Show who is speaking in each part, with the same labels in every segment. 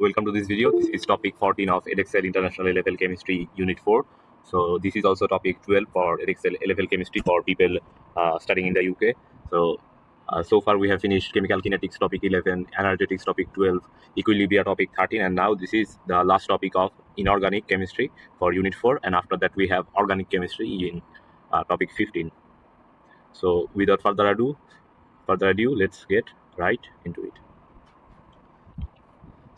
Speaker 1: Welcome to this video. This is topic 14 of Edexcel International A-Level Chemistry Unit 4. So this is also topic 12 for Edexcel A-Level Chemistry for people studying in the UK. So far we have finished Chemical Kinetics topic 11, Energetics topic 12, Equilibria topic 13, and now this is the last topic of Inorganic Chemistry for Unit 4, and after that we have Organic Chemistry in topic 15. So without further ado, let's get right into it.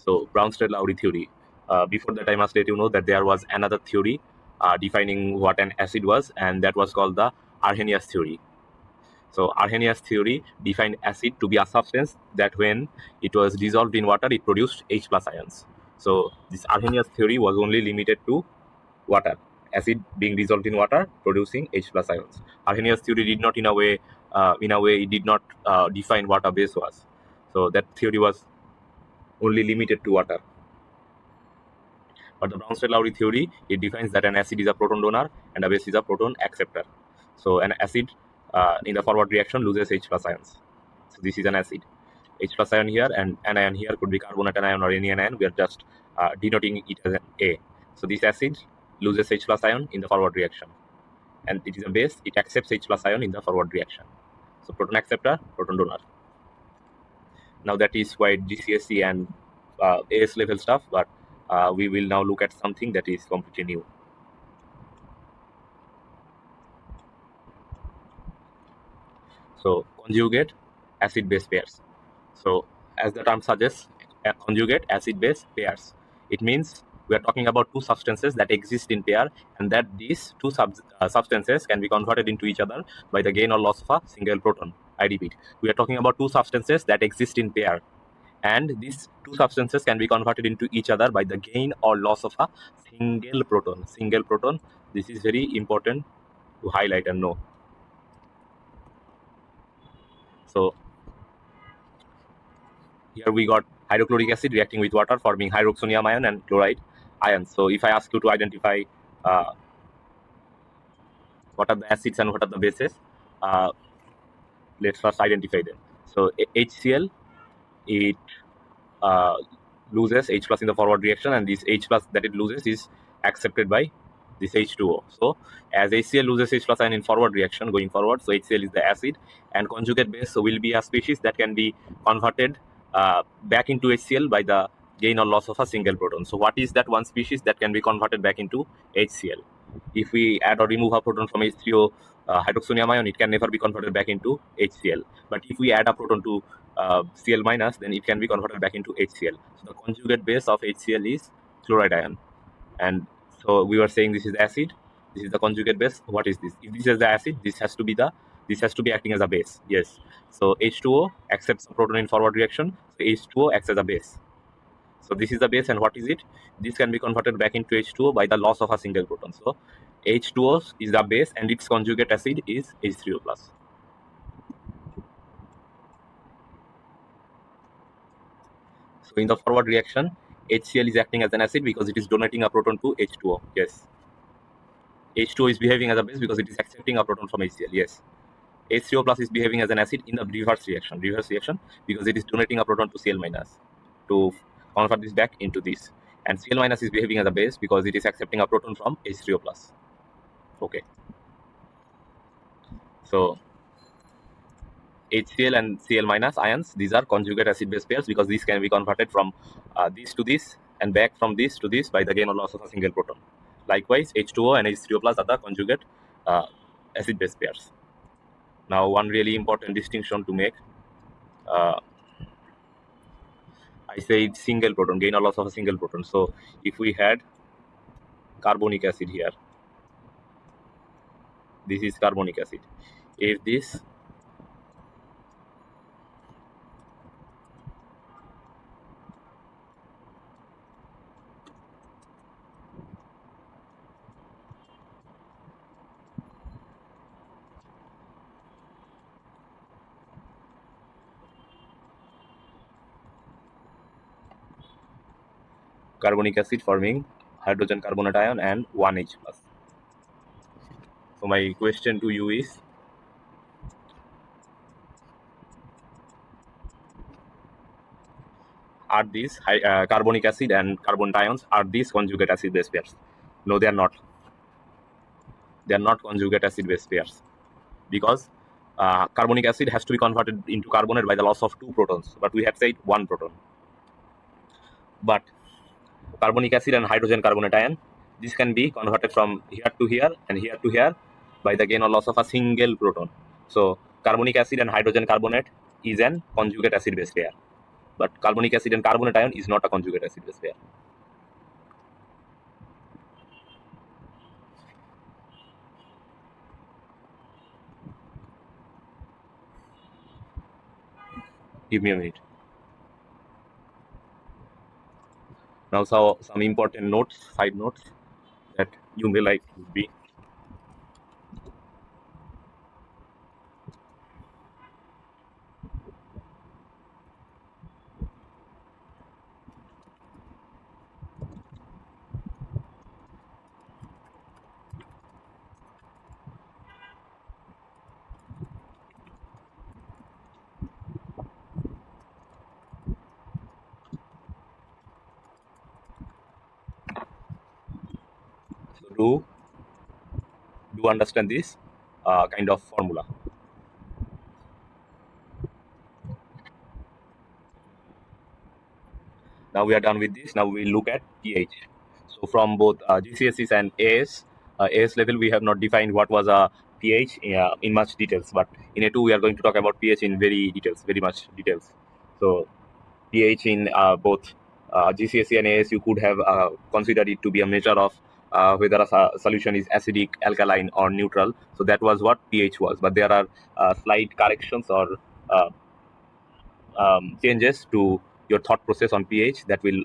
Speaker 1: So Bronsted-Lowry theory. Before that, I must let you know that there was another theory defining what an acid was, and that was called the Arrhenius theory. So Arrhenius theory defined acid to be a substance that when it was dissolved in water, it produced H plus ions. So this Arrhenius theory was only limited to water, acid being dissolved in water producing H plus ions. Arrhenius theory did not in a way it did not define what a base was. So that theory was only limited to water. But the Bronsted-Lowry theory, it defines that an acid is a proton donor and a base is a proton acceptor. So an acid in the forward reaction loses H plus ions. So this is an acid. H plus ion here and an ion here could be carbonate anion or any anion. We are just denoting it as an A. So this acid loses H plus ion in the forward reaction. And it is a base, it accepts H plus ion in the forward reaction. So proton acceptor, proton donor. Now that is quite GCSE and AS level stuff, but we will now look at something that is completely new. So conjugate acid-base pairs. So as the term suggests, conjugate acid-base pairs. It means we are talking about two substances that exist in pair, and that these two substances can be converted into each other by the gain or loss of a single proton. I repeat, we are talking about two substances that exist in pair, and these two substances can be converted into each other by the gain or loss of a single proton. Single proton. This is very important to highlight and know. So here we got hydrochloric acid reacting with water forming hydroxonium ion and chloride ions. So if I ask you to identify what are the acids and what are the bases, let's first identify them. So HCl, it loses H plus in the forward reaction, and this H plus that it loses is accepted by this H2O. So as HCl loses H plus ion in forward reaction going forward, so HCl is the acid, and conjugate base so will be a species that can be converted back into HCl by the gain or loss of a single proton. So what is that one species that can be converted back into HCl? If we add or remove a proton from H3O hydroxonium ion, it can never be converted back into HCl. But if we add a proton to Cl minus, then it can be converted back into HCl. So the conjugate base of HCl is chloride ion. And so we were saying this is acid, this is the conjugate base. What is this? If this is the acid, this has to be acting as a base. Yes. So H2O accepts a proton in forward reaction. So H2O acts as a base. So this is the base, and what is it? This can be converted back into H2O by the loss of a single proton. So H2O is the base, and its conjugate acid is H3O plus. So in the forward reaction, HCl is acting as an acid because it is donating a proton to H2O. Yes. H2O is behaving as a base because it is accepting a proton from HCl. Yes. H3O plus is behaving as an acid in the reverse reaction because it is donating a proton to Cl minus to convert this back into this. And Cl minus is behaving as a base because it is accepting a proton from H3O plus. Okay. So HCl and Cl minus ions, these are conjugate acid base pairs because these can be converted from this to this and back from this to this by the gain or loss of a single proton. Likewise, H2O and H3O plus are the conjugate acid base pairs. Now, one really important distinction to make, I say it's single proton, gain or loss of a single proton. So if we had carbonic acid here, this is carbonic acid. If this carbonic acid forming hydrogen carbonate ion and 1H plus. So my question to you is, are these carbonic acid and carbon ions are these conjugate acid base pairs? No, they are not. They are not conjugate acid base pairs because carbonic acid has to be converted into carbonate by the loss of 2 protons, but we have said 1 proton. But carbonic acid and hydrogen carbonate ion, this can be converted from here to here and here to here by the gain or loss of a single proton. So carbonic acid and hydrogen carbonate is an conjugate acid base pair, but carbonic acid and carbonate ion is not a conjugate acid base pair. Give me a minute. Now, so some important notes, side notes that you may like would be so do understand this kind of formula. Now we are done with this. Now we look at pH. So from both GCSEs and AS level, we have not defined what was a pH in much details. But in A2, we are going to talk about pH in very much details. So pH in both GCSE and AS, you could have considered it to be a measure of whether a solution is acidic, alkaline, or neutral. So that was what pH was. But there are slight corrections or changes to your thought process on pH that will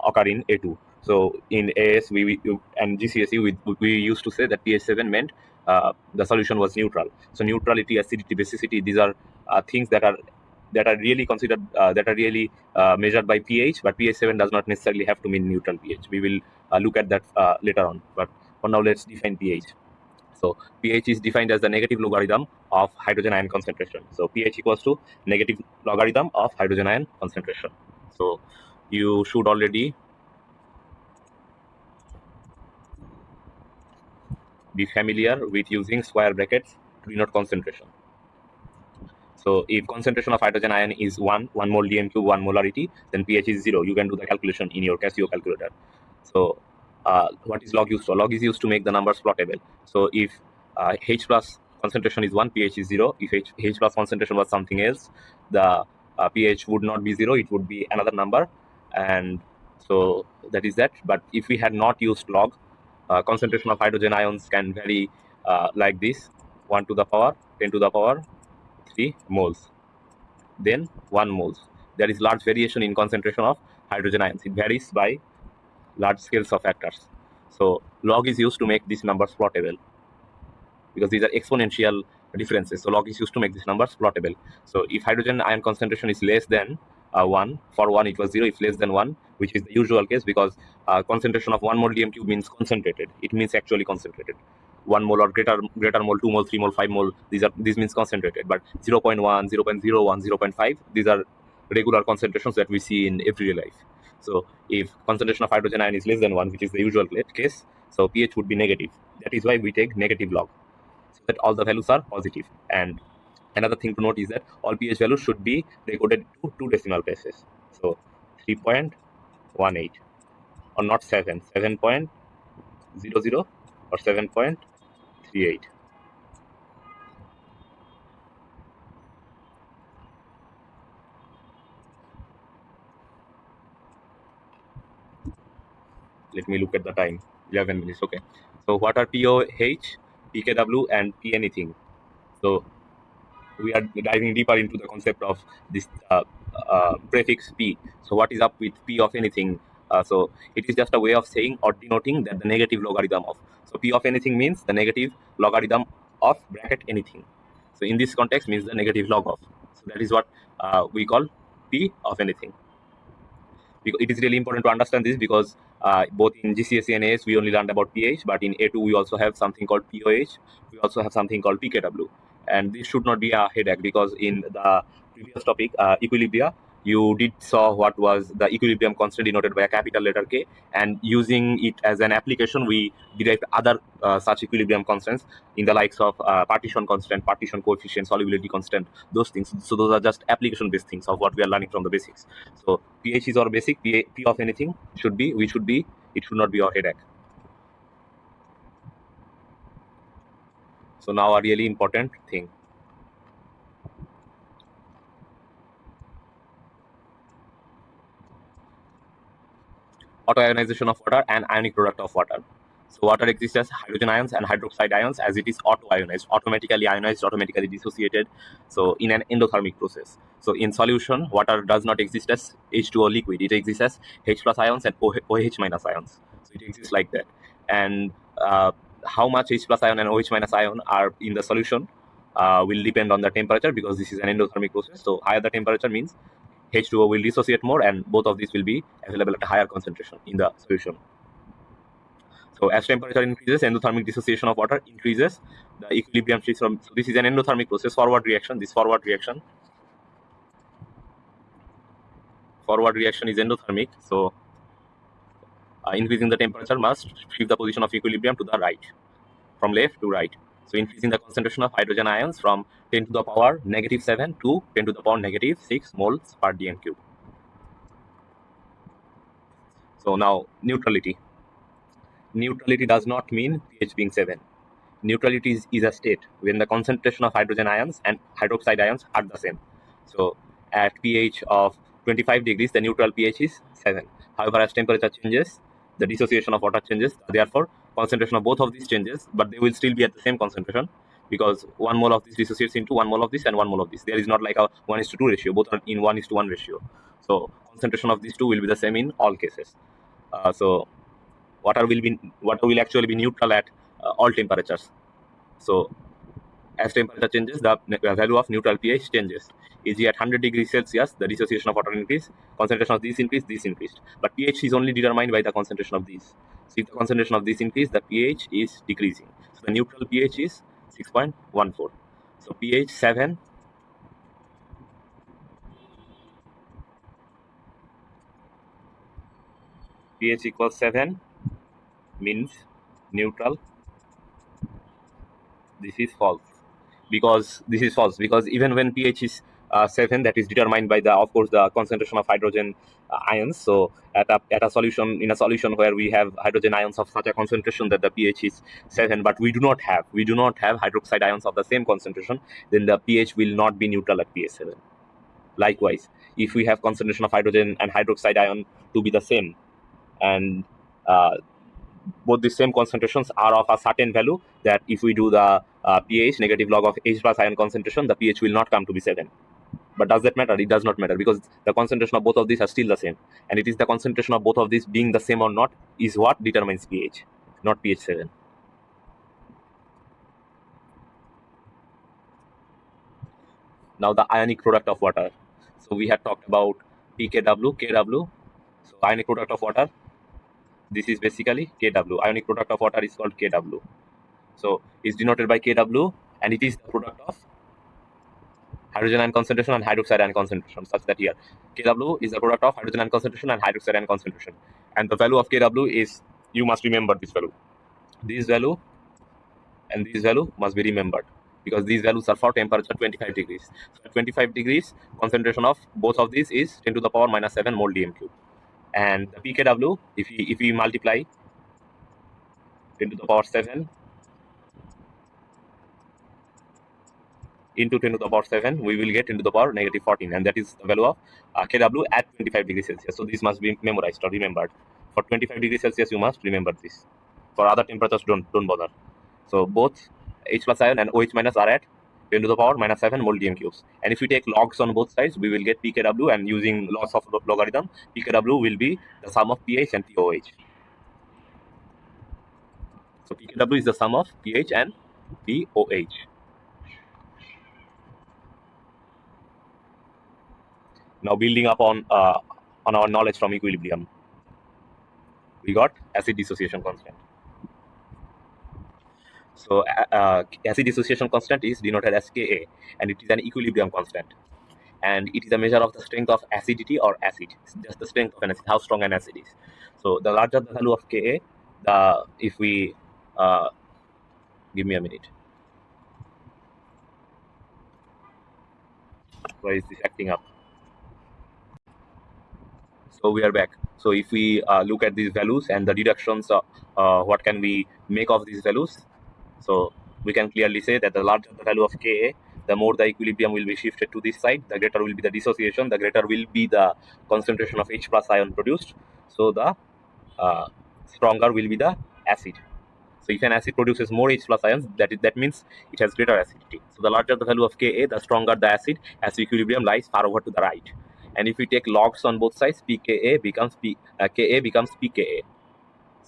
Speaker 1: occur in A2. So in AS and GCSE, we used to say that pH 7 meant the solution was neutral. So neutrality, acidity, basicity, these are things that are really considered, that are really measured by pH, but pH 7 does not necessarily have to mean neutral pH. We will look at that later on. But for now, let's define pH. So pH is defined as the negative logarithm of hydrogen ion concentration. So pH equals to negative logarithm of hydrogen ion concentration. So you should already be familiar with using square brackets to denote concentration. So if concentration of hydrogen ion is 1 mole dm cube, 1 molarity, then pH is 0. You can do the calculation in your Casio calculator. So what is log used for? Log is used to make the numbers plottable. So if H plus concentration is 1, pH is 0. If H plus concentration was something else, the pH would not be 0, it would be another number. And so that is that. But if we had not used log, concentration of hydrogen ions can vary like this: 1 to the power 10 to the power 3 moles, then 1 moles. There is large variation in concentration of hydrogen ions. It varies by large scales of factors. So log is used to make these numbers plottable because these are exponential differences. So log is used to make these numbers plottable. So if hydrogen ion concentration is less than 1, for 1 it was 0, if less than 1, which is the usual case, because concentration of 1 mole dm cube means concentrated. It means actually concentrated. 1 mole or greater mole, 2 mole, 3 mole, 5 mole, these means concentrated. But 0.1, 0.01, 0.5, these are regular concentrations that we see in everyday life. So if concentration of hydrogen ion is less than 1, which is the usual case, so pH would be negative. That is why we take negative log, so that all the values are positive. And another thing to note is that all pH values should be recorded to 2 decimal places. So 3.18 or not 7, 7.00 or 7.38. Let me look at the time. 11 minutes. Okay. So what are POH, PKW, and pAnything? So we are diving deeper into the concept of this prefix P. So what is up with P of anything? So it is just a way of saying or denoting that the negative logarithm of. So P of anything means the negative logarithm of bracket anything. So in this context means the negative log of. So that is what we call P of anything. It is really important to understand this because both in GCSE and AS we only learned about pH, but in A2 we also have something called POH. We also have something called PKW, and this should not be a headache because in the previous topic, Equilibria, you did saw what was the equilibrium constant denoted by a capital letter K, and using it as an application, we derived other such equilibrium constants in the likes of partition constant, partition coefficient, solubility constant, those things. So those are just application-based things of what we are learning from the basics. So pH is our basic. P of anything should be, it should not be our headache. So now a really important thing. Autoionization of water and ionic product of water. So water exists as hydrogen ions and hydroxide ions as it is autoionized, automatically ionized, automatically dissociated. So in an endothermic process. So in solution, water does not exist as H2O liquid. It exists as H plus ions and OH minus ions. So it exists like that. And how much H plus ion and OH minus ion are in the solution will depend on the temperature, because this is an endothermic process. So higher the temperature means H2O will dissociate more, and both of these will be available at a higher concentration in the solution. So as temperature increases, endothermic dissociation of water increases. The equilibrium shifts from, so this is an endothermic process, forward reaction. This forward reaction is endothermic. So increasing the temperature must shift the position of equilibrium to the right, from left to right. So increasing the concentration of hydrogen ions from 10 to the power -7 to 10 to the power -6 moles per dm cube. So now neutrality. Neutrality does not mean pH being 7. Neutrality is a state when the concentration of hydrogen ions and hydroxide ions are the same. So at pH of 25 degrees, the neutral pH is 7. However, as temperature changes, the dissociation of water changes. Therefore, concentration of both of these changes, but they will still be at the same concentration, because 1 mole of this dissociates into 1 mole of this and 1 mole of this. There is not like a 1:2 ratio. Both are in 1:1 ratio. So concentration of these two will be the same in all cases. So water will actually be neutral at all temperatures. So as temperature changes, the value of neutral pH changes. E.g., at 100 degrees Celsius, the dissociation of water increased, concentration of this increased, but pH is only determined by the concentration of these. So if the concentration of this increase, the pH is decreasing. So the neutral pH is 6.14. So pH 7. pH equals 7 means neutral. This is false, because even when pH is 7, that is determined by the, of course, the concentration of hydrogen ions. So at a solution, in a solution where we have hydrogen ions of such a concentration that the pH is 7, but we do not have hydroxide ions of the same concentration, then the pH will not be neutral at pH 7. Likewise, if we have concentration of hydrogen and hydroxide ion to be the same, and both the same concentrations are of a certain value, that if we do the pH negative log of H plus ion concentration, the pH will not come to be 7. But does that matter? It does not matter, because the concentration of both of these are still the same, and it is the concentration of both of these being the same or not is what determines pH, not pH 7. Now the ionic product of water. So we had talked about pKw, kW. So ionic product of water, this is basically kW. Ionic product of water is called kW. So it's denoted by kW, and it is the product of hydrogen ion concentration and hydroxide ion concentration, such that here kW is the product of hydrogen ion concentration and hydroxide ion concentration. And the value of kW is, you must remember this value. This value and this value must be remembered, because these values are for temperature 25 degrees. So at 25 degrees, concentration of both of these is 10 to the power -7 mole dm cube. And the pKw, if we multiply 10 to the power 7 into 10 to the power 7, we will get 10 to the power -14, and that is the value of kW at 25 degrees Celsius. So this must be memorized or remembered. For 25 degrees Celsius, you must remember this. For other temperatures, don't bother. So both H plus ion and OH minus are at 10 to the power -7 mole dm cubes. And if we take logs on both sides, we will get pKw, and using loss of logarithm, pKw will be the sum of pH and pOH. So pKw is the sum of pH and pOH. Now building up on our knowledge from equilibrium, we got acid dissociation constant. So acid dissociation constant is denoted as Ka, and it is an equilibrium constant. and it is a measure of the strength of acidity or acid. It's just the strength of an acid, how strong an acid is. So the larger the value of Ka, the if we give me a minute. Why is this acting up? So we are back. So if we look at these values and the deductions, what can we make of these values? So we can clearly say that the larger the value of Ka, the more the equilibrium will be shifted to this side, the greater will be the dissociation, the greater will be the concentration of H plus ion produced. So the stronger will be the acid. So if an acid produces more H plus ions, that means it has greater acidity. So the larger the value of Ka, the stronger the acid, as equilibrium lies far over to the right. And if we take logs on both sides, pKa becomes Ka becomes pKa.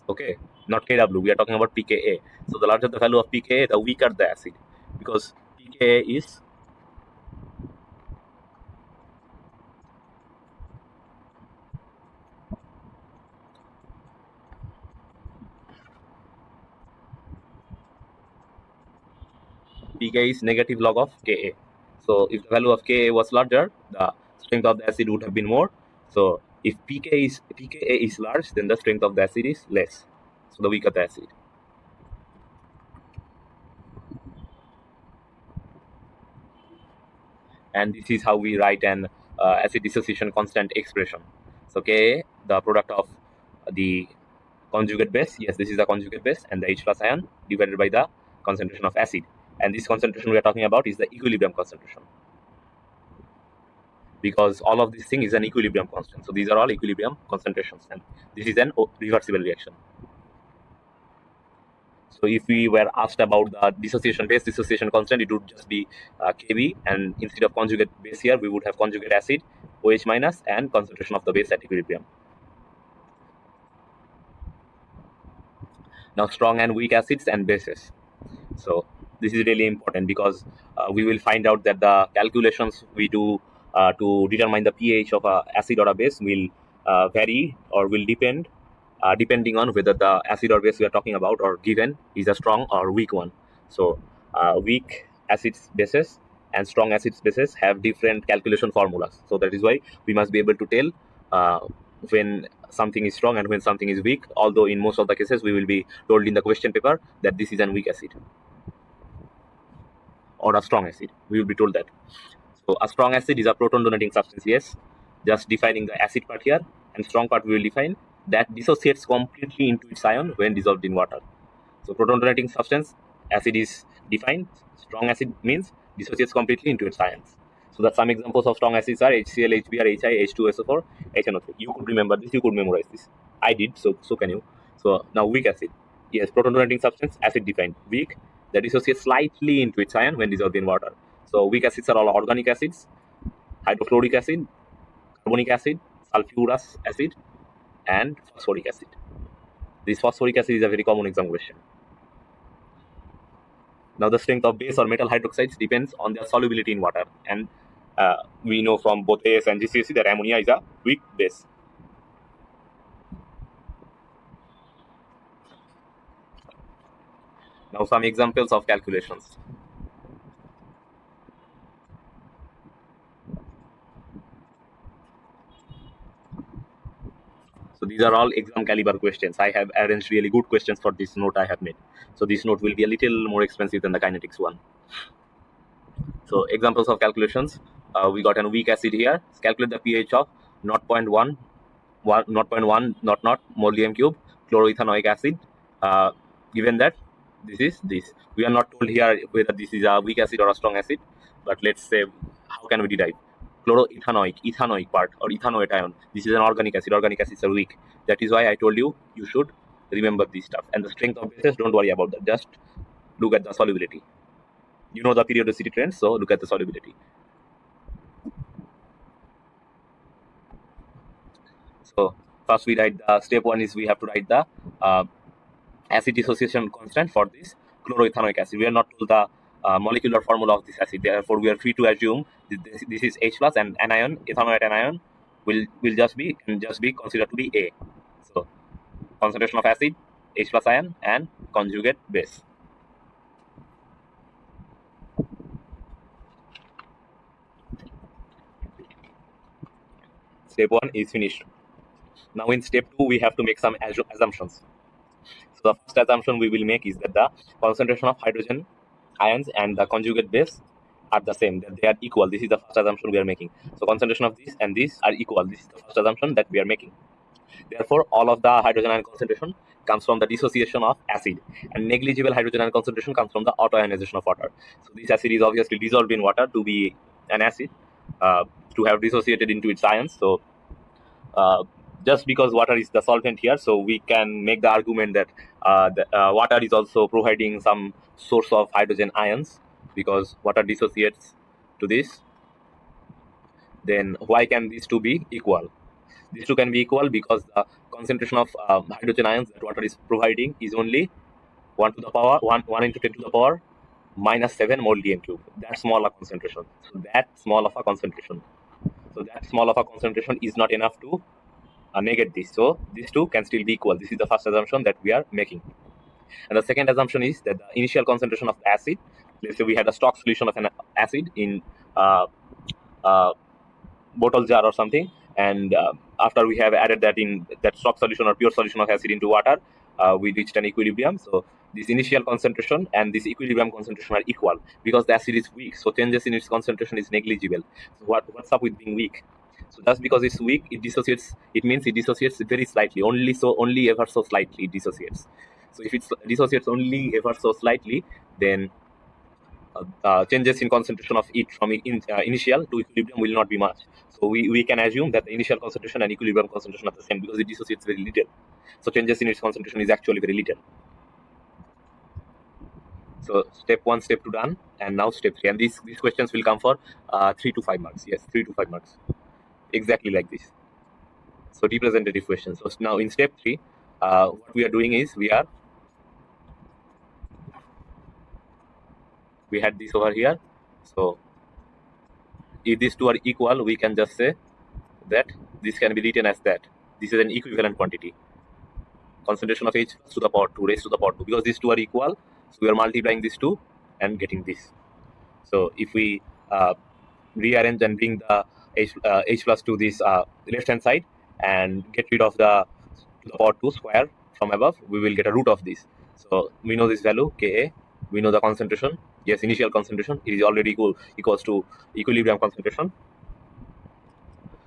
Speaker 1: Okay, not Kw. We are talking about pKa. So the larger the value of pKa, the weaker the acid, because pKa is pKa is negative log of Ka. So if the value of Ka was larger, the strength of the acid would have been more. So if pKa is large, then the strength of the acid is less. So the weaker the acid. And this is how we write an acid dissociation constant expression. So Ka, the product of the conjugate base, yes, this is the conjugate base, and the H plus ion divided by the concentration of acid. And this concentration we are talking about is the equilibrium concentration, because all of this thing is an equilibrium constant. So these are all equilibrium concentrations, and this is an reversible reaction. So if we were asked about the dissociation base dissociation constant, it would just be Kb, and instead of conjugate base here, we would have conjugate acid, OH minus, and concentration of the base at equilibrium. Now strong and weak acids and bases. So this is really important, because we will find out that the calculations we do to determine the pH of a acid or a base will vary or will depend depending on whether the acid or base we are talking about or given is a strong or weak one. So weak acids bases and strong acids bases have different calculation formulas. So that is why we must be able to tell when something is strong and when something is weak, although in most of the cases we will be told in the question paper that this is an weak acid or a strong acid. We will be told that. So a strong acid is a proton donating substance, yes. Just defining the acid part here, and strong part we will define that dissociates completely into its ion when dissolved in water. So proton donating substance, acid is defined. Strong acid means dissociates completely into its ions. So that some examples of strong acids are HCl, HBr, HI, H2SO4, HNO3. You could remember this, you could memorize this. I did, so can you. So now weak acid. Yes, proton donating substance, acid defined. Weak, that dissociates slightly into its ion when dissolved in water. So weak acids are all organic acids, hydrochloric acid, carbonic acid, sulfurous acid, and phosphoric acid. This phosphoric acid is a very common exam question. Now, the strength of base or metal hydroxides depends on their solubility in water, and we know from both AS and GCSE that ammonia is a weak base. Now, some examples of calculations. So these are all exam caliber questions. I have arranged really good questions for this note I have made. So this note will be a little more expensive than the kinetics one. So examples of calculations. We got a weak acid here. Calculate the pH of 0.1 0.1 molybdenum cube chloroethanoic acid. Given that this, we are not told here whether this is a weak acid or a strong acid, but let's say how can we derive ethanoic part or ethanoate ion. This is an organic acid. Organic acids are weak. That is why I told you should remember this stuff. And the strength of bases, don't worry about that. Just look at the solubility. You know the periodicity trends, so look at the solubility. So first we write the step one is we have to write the acid dissociation constant for this chloroethanoic acid. We are not told the molecular formula of this acid. Therefore, we are free to assume this is H plus, and anion, ethanoate anion, will just be considered to be A. So concentration of acid, H plus ion, and conjugate base. Step 1 is finished. Now in step 2, we have to make some assumptions. So the first assumption we will make is that the concentration of hydrogen ions and the conjugate base are the same, that they are equal. This is the first assumption we are making. So concentration of this and this are equal. This is the first assumption that we are making. Therefore, all of the hydrogen ion concentration comes from the dissociation of acid, and negligible hydrogen ion concentration comes from the autoionization of water. So this acid is obviously dissolved in water to be an acid, to have dissociated into its ions. So just because water is the solvent here, so we can make the argument that water is also providing some source of hydrogen ions, because water dissociates to this. Then why can these two be equal? These two can be equal because the concentration of hydrogen ions that water is providing is only 1 to the power 1 into 10 to the power minus 7 mole dm cube. That small a concentration. So that small of a concentration. So that small of a concentration is not enough to negate this. So these two can still be equal. This is the first assumption that we are making. And the second assumption is that the initial concentration of the acid, let's say we had a stock solution of an acid in bottle jar or something, and after we have added that in that stock solution or pure solution of acid into water, we reached an equilibrium. So this initial concentration and this equilibrium concentration are equal because the acid is weak, so changes in its concentration is negligible. So what's up with being weak? So just because it's weak, it dissociates. It means it dissociates very slightly, only ever so slightly it dissociates. So if it dissociates only ever so slightly, then changes in concentration of it from initial to equilibrium will not be much. So we can assume that the initial concentration and equilibrium concentration are the same because it dissociates very little. So changes in its concentration is actually very little. So step 1, step 2 done, and now step 3. And these questions will come for 3 to 5 marks. Yes, 3 to 5 marks. Exactly like this. So representative questions. So now in step 3, what we are doing is we had this over here. So if these two are equal, we can just say that this can be written as that. This is an equivalent quantity. Concentration of H to the power 2 raised to the power 2. Because these two are equal, so we are multiplying these two and getting this. So if we rearrange and bring the H plus to this left hand side and get rid of the to the power 2 square from above, we will get a root of this. So we know this value Ka, we know the concentration. Yes, initial concentration, it is already equals to equilibrium concentration.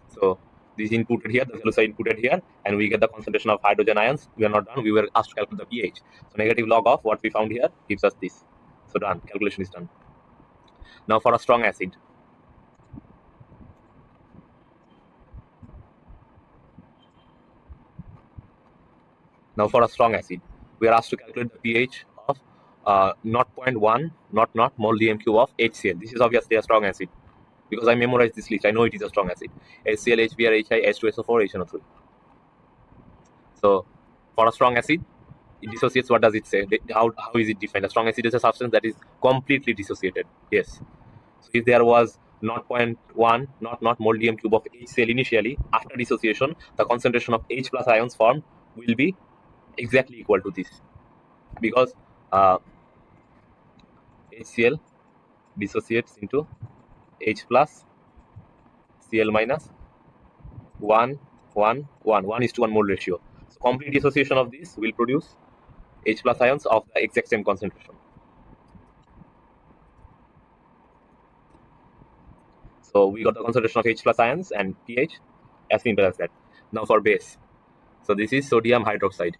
Speaker 1: So this inputted here, the values are inputted here, and we get the concentration of hydrogen ions. We are not done. We were asked to calculate the pH. So negative log of what we found here gives us this. So done. Calculation is done. Now for a strong acid. We are asked to calculate the pH of 0.1 mole dm cube of HCl. This is obviously a strong acid because I memorized this list. I know it is a strong acid. HCl, HBr, HI, H2SO4, HNO3. So for a strong acid, it dissociates. What does it say? How is it defined? A strong acid is a substance that is completely dissociated. Yes. So if there was 0.1 mole dm cube of HCl initially, after dissociation, the concentration of H plus ions formed will be exactly equal to this, because HCl dissociates into H plus Cl minus 1:1 mole ratio. So complete dissociation of this will produce H plus ions of the exact same concentration. So we got the concentration of H plus ions and pH as simple as that. Now for base. So this is sodium hydroxide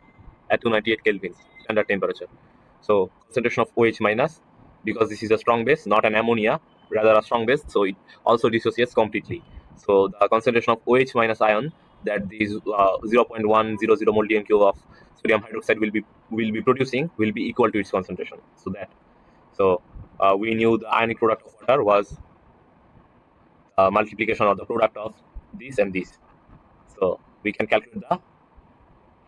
Speaker 1: at 298 kelvin standard temperature. So concentration of OH minus, because this is a strong base, not an ammonia, rather a strong base, so it also dissociates completely. So the concentration of OH minus ion that these 0.100 mole dm cube of sodium hydroxide will be producing will be equal to its concentration. So we knew the ionic product of water was multiplication of the product of this and this. So we can calculate the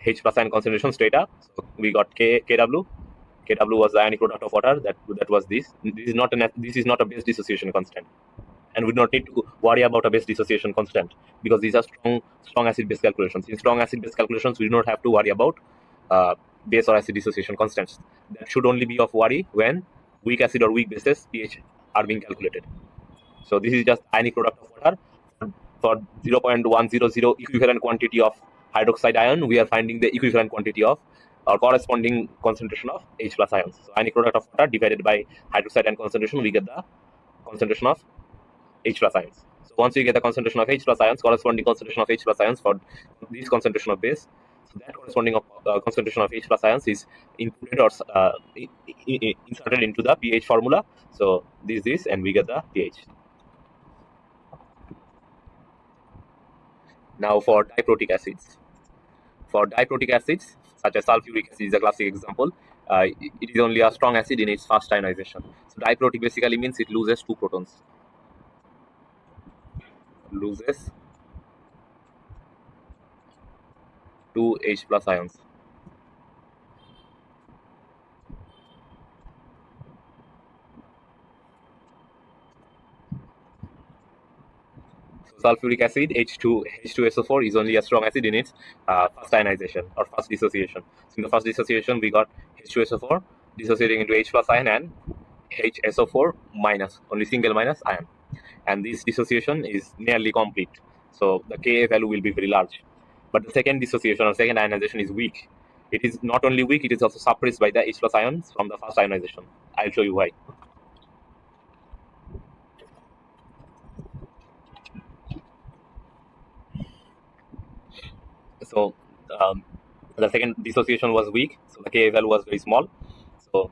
Speaker 1: H plus ion concentration straight up. So we got Kw. Kw was the ionic product of water. That was this. This is not a base dissociation constant, and we do not need to worry about a base dissociation constant because these are strong acid base calculations. In strong acid base calculations, we do not have to worry about base or acid dissociation constants. That should only be of worry when weak acid or weak bases pH are being calculated. So this is just ionic product of water for 0.100 equivalent quantity of hydroxide ion, we are finding the equivalent quantity of or corresponding concentration of H plus ions. So ionic product of water divided by hydroxide ion concentration, we get the concentration of H plus ions. So once we get the concentration of H plus ions, corresponding concentration of H plus ions for this concentration of base, so that corresponding concentration of H plus ions is inputted or inserted into the pH formula. So this, and we get the pH. Now for diprotic acids. For diprotic acids, such as sulfuric acid is a classic example, it is only a strong acid in its fast ionization. So diprotic basically means it loses 2 protons. Loses 2 H plus ions. So sulfuric acid H2SO4 is only a strong acid in its first ionization or first dissociation. So in the first dissociation, we got H2SO4 dissociating into H plus ion and HSO4 minus, only single minus ion. And this dissociation is nearly complete. So the Ka value will be very large. But the second dissociation or second ionization is weak. It is not only weak, it is also suppressed by the H plus ions from the first ionization. I'll show you why. So the second dissociation was weak, so the Ka value was very small. So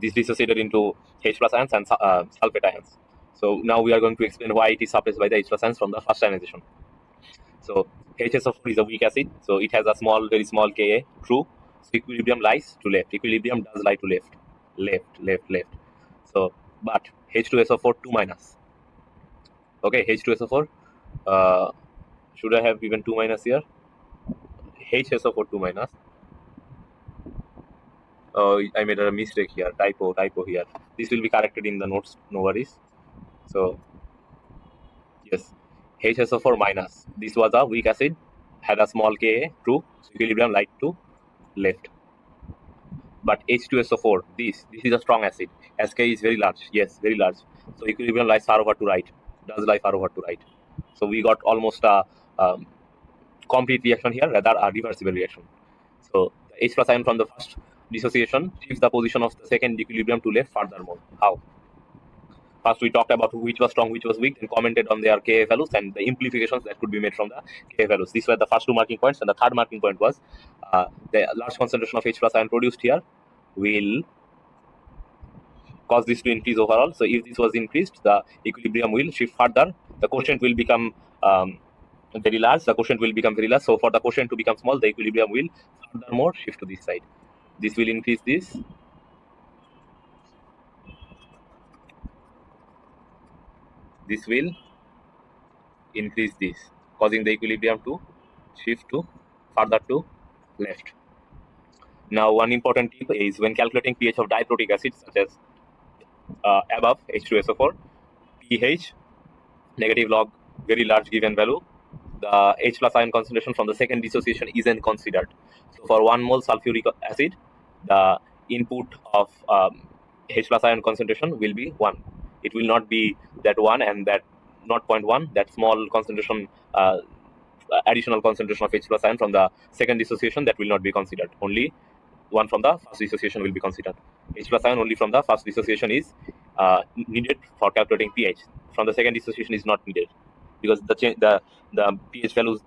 Speaker 1: this dissociated into H plus ions and sulfate ions. So now we are going to explain why it is suppressed by the H plus ions from the first ionization. So HSO4 is a weak acid, so it has a small, very small Ka, true. So equilibrium lies to left. Equilibrium does lie to left, left. So, but H2SO4 2 minus. Okay, H2SO4. Should I have even 2 minus here? HSO4 2 minus. I made a mistake here. Typo here. This will be corrected in the notes. No worries. So yes, HSO4 minus. This was a weak acid, had a small Ka, true. So equilibrium lied to left. But H2SO4, this is a strong acid. Sk is very large. Yes, very large. So equilibrium lies far over to right. Does lie far over to right. So we got almost a complete reaction here, rather a reversible reaction. So the H plus ion from the first dissociation shifts the position of the second equilibrium to left furthermore. How? First, we talked about which was strong, which was weak, and commented on their Ka values and the implications that could be made from the Ka values. These were the first 2 marking points, and the third marking point was the large concentration of H plus ion produced here will cause this to increase overall. So if this was increased, the equilibrium will shift further. The quotient will become very large. The quotient will become very large. So for the quotient to become small, the equilibrium will furthermore shift to this side. This will increase this. This will increase this, causing the equilibrium to shift to further to left. Now, one important tip is when calculating pH of diprotic acid, such as above H2SO4, pH negative log very large given value, the H plus ion concentration from the second dissociation isn't considered. So for 1 mole sulfuric acid, the input of H plus ion concentration will be 1. It will not be that 1 and that 0.1, that small concentration, additional concentration of H plus ion from the second dissociation, that will not be considered. Only 1 from the first dissociation will be considered. H plus ion only from the first dissociation is needed for calculating pH. From the second dissociation is not needed, because the pH values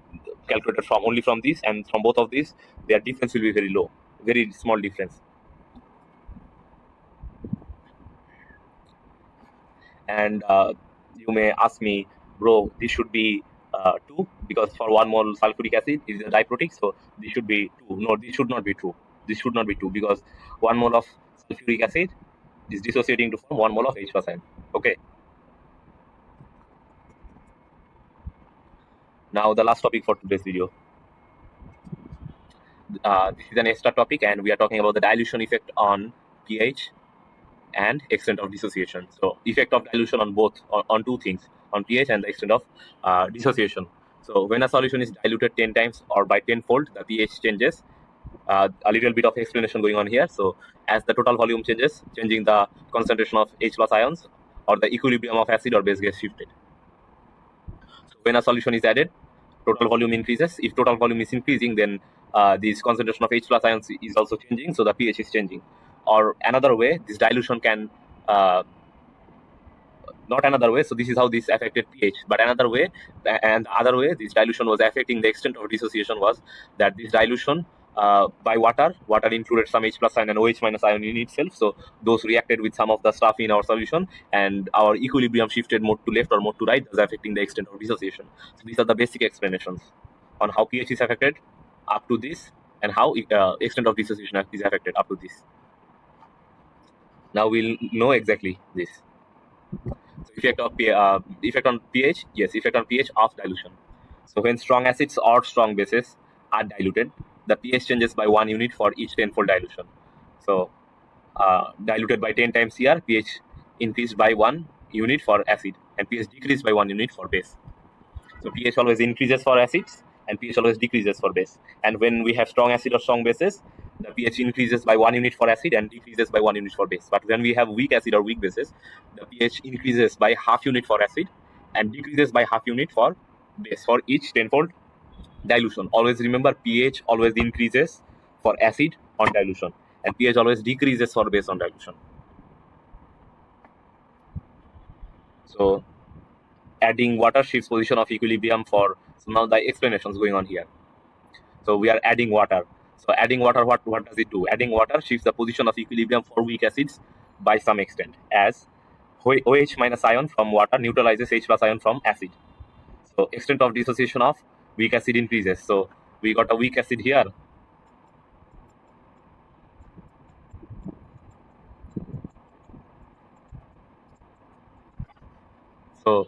Speaker 1: calculated from only from these, and from both of these, their difference will be very low, very small difference. And you may ask me, bro, this should be 2, because for 1 mole sulfuric acid is a diprotic, so this should be 2. No, this should not be true. This should not be 2, because 1 mole of sulfuric acid is dissociating to form 1 mole of H plus ion. Okay. Now the last topic for today's video. This is an extra topic, and we are talking about the dilution effect on pH and extent of dissociation. So effect of dilution on both, on 2 things, on pH and the extent of dissociation. So when a solution is diluted 10 times or by 10-fold, the pH changes. A little bit of explanation going on here. So as the total volume changes, changing the concentration of H plus ions, or the equilibrium of acid or base gets shifted. When a solution is added, total volume increases. If total volume is increasing, then this concentration of H plus ions is also changing, so the pH is changing. Or another way, this dilution can not another way. So this is how this affected pH. But another way, and the other way, this dilution was affecting the extent of dissociation was that this dilution by water included some H plus ion and OH minus ion in itself. So those reacted with some of the stuff in our solution, and our equilibrium shifted more to left or more to right, thus affecting the extent of dissociation. So these are the basic explanations on how pH is affected up to this, and how extent of dissociation is affected up to this. Now we'll know exactly this. So effect on pH, yes, effect on pH of dilution. So when strong acids or strong bases are diluted, the pH changes by 1 unit for each tenfold dilution. So diluted by 10 times Cr, pH increased by 1 unit for acid, and pH decreased by 1 unit for base. So pH always increases for acids, and pH always decreases for base. And when we have strong acid or strong bases, the pH increases by 1 unit for acid and decreases by 1 unit for base. But when we have weak acid or weak bases, the pH increases by half unit for acid and decreases by half unit for base for each tenfold dilution. Always remember, pH always increases for acid on dilution, and pH always decreases for base on dilution. So adding water shifts position of equilibrium for, so now the explanations going on here. So we are adding water. So adding water, what does it do? Adding water shifts the position of equilibrium for weak acids by some extent, as OH minus ion from water neutralizes H plus ion from acid. So extent of dissociation of weak acid increases. So we got a weak acid here. So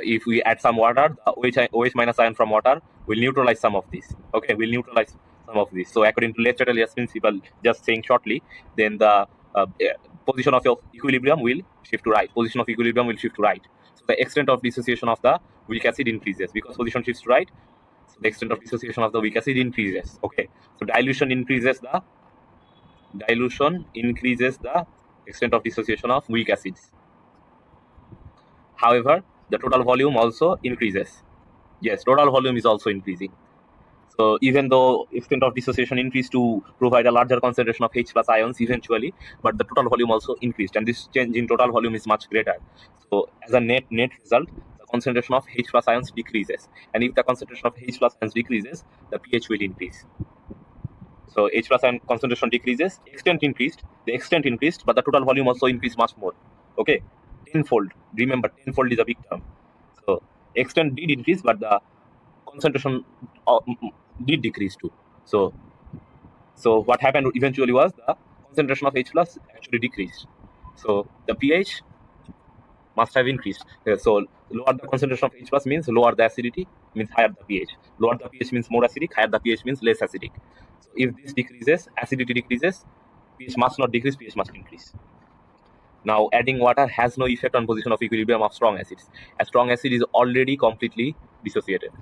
Speaker 1: if we add some water, the OH minus ion from water will neutralize some of this. Okay, will neutralize some of this. So according to Lewis principle, just saying shortly, then the position of your equilibrium will shift to right. Position of equilibrium will shift to right. So the extent of dissociation of the weak acid increases because position shifts to right. So the extent of dissociation of the weak acid increases. Okay, so dilution increases the extent of dissociation of weak acids. However, the total volume also increases. Yes, total volume is also increasing. So even though extent of dissociation increased to provide a larger concentration of H plus ions eventually, but the total volume also increased, and this change in total volume is much greater. So as a net result, the concentration of H plus ions decreases, and if the concentration of H plus ions decreases, the pH will increase. So H plus ion concentration decreases, the extent increased, but the total volume also increased much more. Okay, tenfold. Remember, tenfold is a big term. So extent did increase, but the concentration did decrease too. So what happened eventually was the concentration of H plus actually decreased. So the pH must have increased. So lower the concentration of H plus means lower the acidity, means higher the pH. Lower the pH means more acidic, higher the pH means less acidic. So if this decreases, acidity decreases, pH must not decrease, pH must increase. Now adding water has no effect on position of equilibrium of strong acids. A strong acid is already completely dissociated.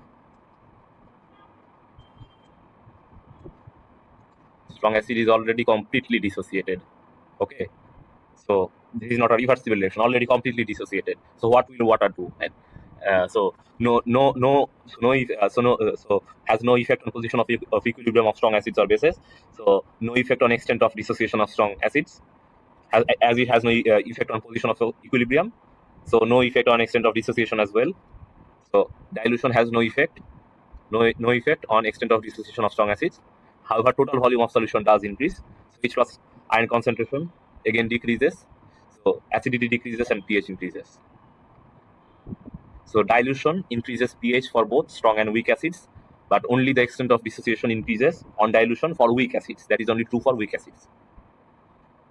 Speaker 1: Strong acid is already completely dissociated. Okay, so this is not a reversible reaction, already completely dissociated. So what will water do? And so has no effect on position of equilibrium of strong acids or bases. So no effect on extent of dissociation of strong acids, as it has no effect on position of equilibrium. So no effect on extent of dissociation as well. So dilution has no effect, no effect on extent of dissociation of strong acids. However, total volume of solution does increase. So H plus ion concentration again decreases. So acidity decreases and pH increases. So dilution increases pH for both strong and weak acids, but only the extent of dissociation increases on dilution for weak acids. That is only true for weak acids.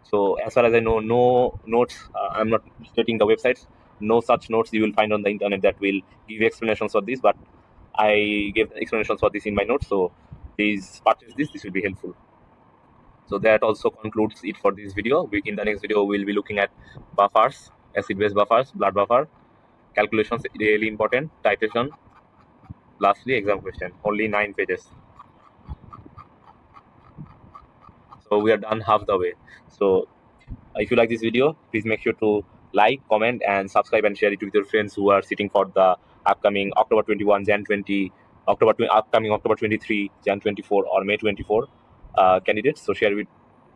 Speaker 1: So as far as I know, no notes, I'm not stating the websites, no such notes you will find on the internet that will give explanations for this, but I gave the explanations for this in my notes. So please purchase this will be helpful. So that also concludes it for this video. In the next video, we'll be looking at buffers, acid-base buffers, blood buffer, calculations, really important, titration, lastly exam question, only 9 pages. So we are done half the way. So if you like this video, please make sure to like, comment, and subscribe and share it with your friends who are sitting for the upcoming October 21, Jan 20, upcoming October 23, Jan 24, or May 24 candidates. So share with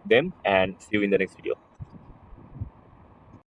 Speaker 1: them and see you in the next video.